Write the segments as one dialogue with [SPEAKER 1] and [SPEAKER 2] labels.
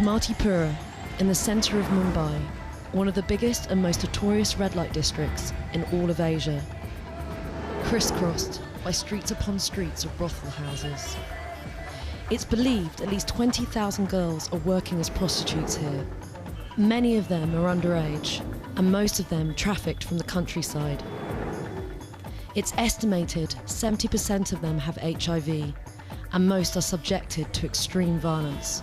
[SPEAKER 1] Kamatipura, in the centre of Mumbai, one of the biggest and most notorious red light districts in all of Asia, crisscrossed by streets upon streets of brothel houses. It's believed at least 20,000 girls are working as prostitutes here. Many of them are underage, and most of them trafficked from the countryside. It's estimated 70% of them have HIV, and most are subjected to extreme violence.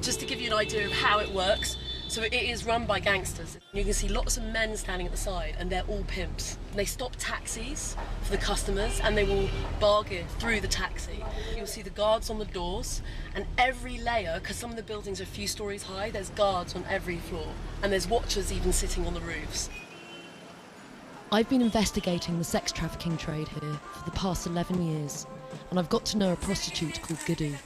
[SPEAKER 2] Just to give you an idea of how it works, so it is run by gangsters. You can see lots of men standing at the side, and they're all pimps. They stop taxis for the customers, and they will bargain through the taxi. You'll see the guards on the doors, and every layer, because some of the buildings are a few stories high, there's guards on every floor, and there's watchers even sitting on the roofs.
[SPEAKER 1] I've been investigating the sex trafficking trade here for the past 11 years, and I've got to know a prostitute called Goody.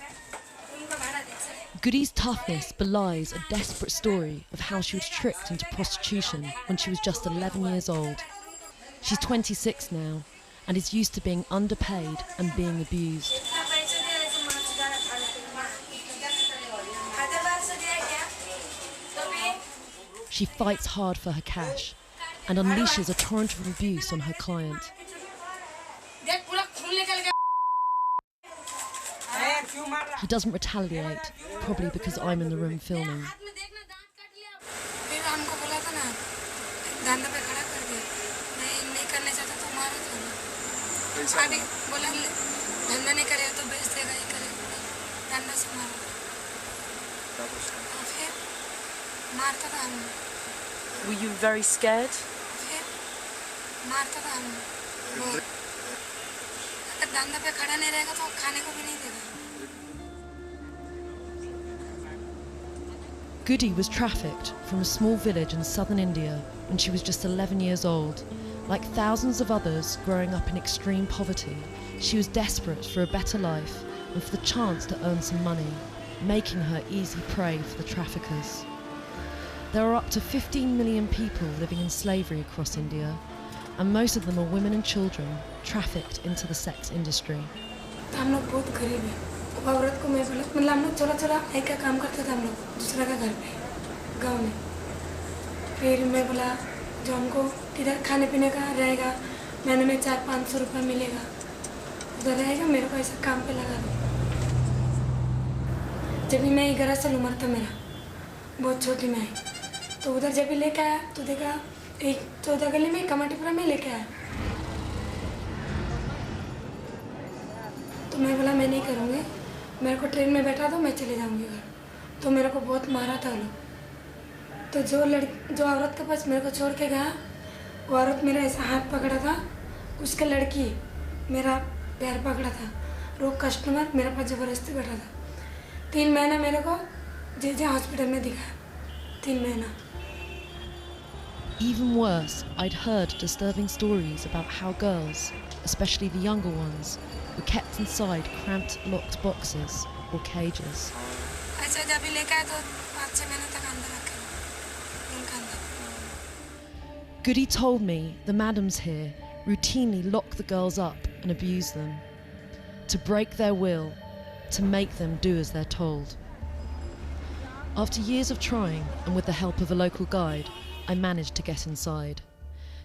[SPEAKER 1] Goody's toughness belies a desperate story of how she was tricked into prostitution when she was just 11 years old. She's 26 now and is used to being underpaid and being abused. She fights hard for her cash and unleashes a torrent of abuse on her client. He doesn't retaliate, probably because I'm in the room filming.
[SPEAKER 2] Were you very scared?
[SPEAKER 1] Goody was trafficked from a small village in southern India when she was just 11 years old. Like thousands of others growing up in extreme poverty, she was desperate for a better life and for the chance to earn some money, making her easy prey for the traffickers. There are up to 15 million people living in slavery across India, and most of them are women and children trafficked into the sex industry.
[SPEAKER 3] हम लोग बहुत गरीब हैं। वो औरत को मैं बोला, मतलब हम लोग चोरा एक का काम करते थे हम लोग दूसरा का घर पे गांव में। फिर मैं बोला जो हमको इधर खाने पीने का रहेगा, महीने में 400-500 रुपये मिलेगा, उधर रहेगा, मेरे को ऐसा काम पे लगा दो। जब भी मैं 11 साल उम्र था मेरा, बहुत छोटी मैं आई, तो उधर जब भी लेके आया तो देखा एक 14 गली में कमाटीपुरा में लेके आया। तो मैं बोला मैं नहीं करूँगी, मेरे को ट्रेन में बैठा दो, मैं चले जाऊँगी घर। तो मेरे को बहुत मारा था लोग। तो जो औरत के पास मेरे को छोड़ के गया, वो औरत मेरा ऐसा हाथ पकड़ा था, उसके लड़की मेरा पैर पकड़ा था, वो कस्टमर मेरे पास ज़बरदस्ती बैठा था। 3 महीना मेरे को जे हॉस्पिटल में दिखाया, 3 महीना।
[SPEAKER 1] Even worse, I'd heard disturbing stories about how girls, especially the younger ones, were kept inside cramped, locked boxes or cages. Goody told me the madams here routinely lock the girls up and abuse them, to break their will, to make them do as they're told. After years of trying, and with the help of a local guide, I managed to get inside,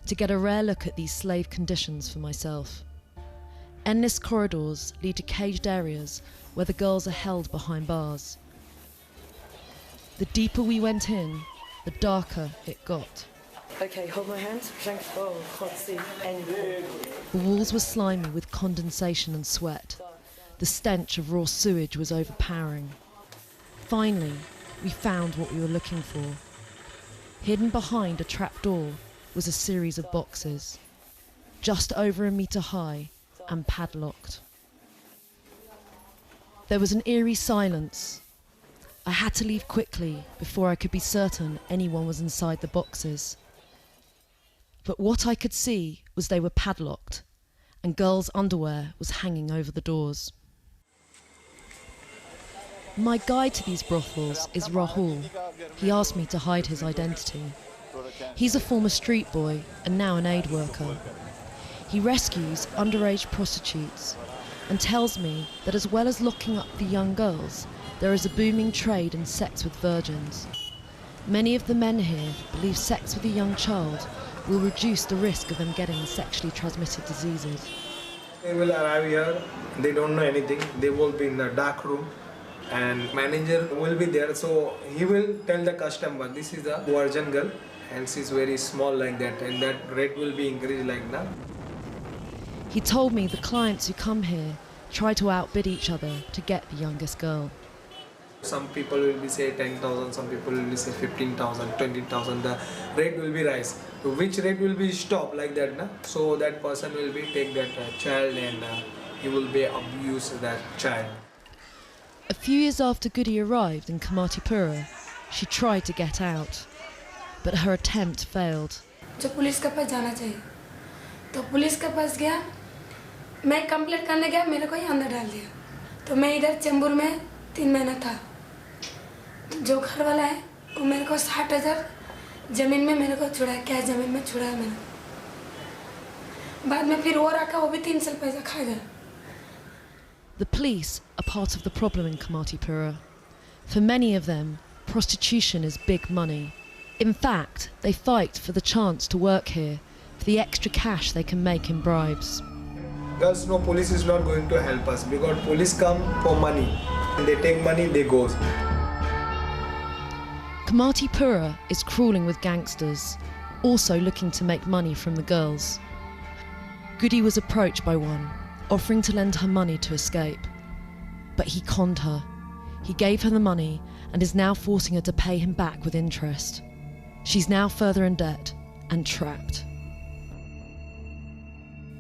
[SPEAKER 1] to get a rare look at these slave conditions for myself. Endless corridors lead to caged areas where the girls are held behind bars. The deeper we went in, the darker it got.
[SPEAKER 2] Okay, hold my hand. Oh, can't see anything.
[SPEAKER 1] The walls were slimy with condensation and sweat. The stench of raw sewage was overpowering. Finally, we found what we were looking for. Hidden behind a trapdoor was a series of boxes, just over 1 metre high and padlocked. There was an eerie silence. I had to leave quickly before I could be certain anyone was inside the boxes. But what I could see was they were padlocked, and girls' underwear was hanging over the doors. My guide to these brothels is Rahul. He asked me to hide his identity. He's a former street boy and now an aid worker. He rescues underage prostitutes and tells me that as well as locking up the young girls, there is a booming trade in sex with virgins. Many of the men here believe sex with a young child will reduce the risk of them getting sexually transmitted diseases.
[SPEAKER 4] They will arrive here, they don't know anything, they will be in the dark room and manager will be there, so he will tell the customer this is a virgin girl and she's very small like that, and that rate will be increased like that.
[SPEAKER 1] He told me the clients who come here try to outbid each other to get the youngest girl.
[SPEAKER 4] Some people will be say 10,000, some people will be say 15,000, 20,000, the rate will be rise. So which rate will be stop like that, na? So that person will be take that child and he will be abuse that child.
[SPEAKER 1] A few years after Goody arrived in Kamatipura, she tried to get out, but her attempt failed.
[SPEAKER 3] जो police के पास जाना चाहिए, तो police के पास गया, मैं complaint करने गया, मेरे को ही अंदर डाल दिया, तो मैं इधर चेंबूर में 3 महीना था, जो घर वाला है वो मेरे को 60,000 जमीन में मेरे को छुड़ाया, क्या जमीन में छुड़ाया मैंने, बाद में फिर वो रखा, वो भी 3 साल पैसा खा गया.
[SPEAKER 1] The police are part of the problem in Kamatipura. For many of them, prostitution is big money. In fact, they fight for the chance to work here, for the extra cash they can make in bribes.
[SPEAKER 4] Girls know police is not going to help us because police come for money. They take money, they go.
[SPEAKER 1] Kamatipura is crawling with gangsters, also looking to make money from the girls. Goody was approached by one, offering to lend her money to escape. But he conned her. He gave her the money and is now forcing her to pay him back with interest. She's now further in debt and trapped.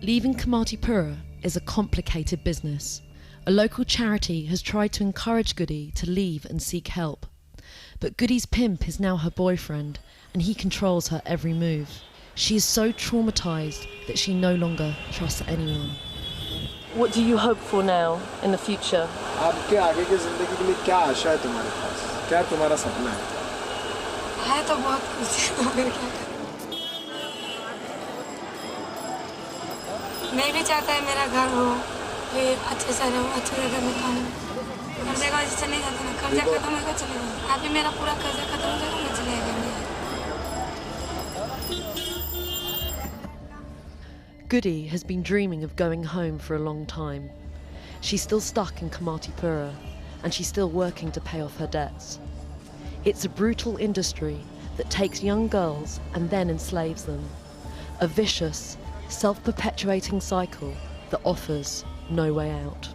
[SPEAKER 1] Leaving Kamatipura is a complicated business. A local charity has tried to encourage Goody to leave and seek help. But Goody's pimp is now her boyfriend and he controls her every move. She is so traumatised that she no longer trusts anyone.
[SPEAKER 2] What do you hope for now in the future?
[SPEAKER 4] आपके आगे की ज़िंदगी के लिए क्या आशा है तुम्हारे पास? क्या तुम्हारा सपना है?
[SPEAKER 3] है तो बहुत कुछ, मगर क्या करूं? मैं भी चाहता है मेरा घर हो, फिर अच्छे से रहूं, अच्छे जगह में खाऊं. कर्जे का वजह से नहीं जाता ना, कर्जा खत्म होगा चले जाऊं. अभी मेरा पूरा कर्जा खत्म हो जाएगा, मैं चले जाऊंगी.
[SPEAKER 1] Goody has been dreaming of going home for a long time. She's still stuck in Kamatipura and she's still working to pay off her debts. It's a brutal industry that takes young girls and then enslaves them. A vicious, self-perpetuating cycle that offers no way out.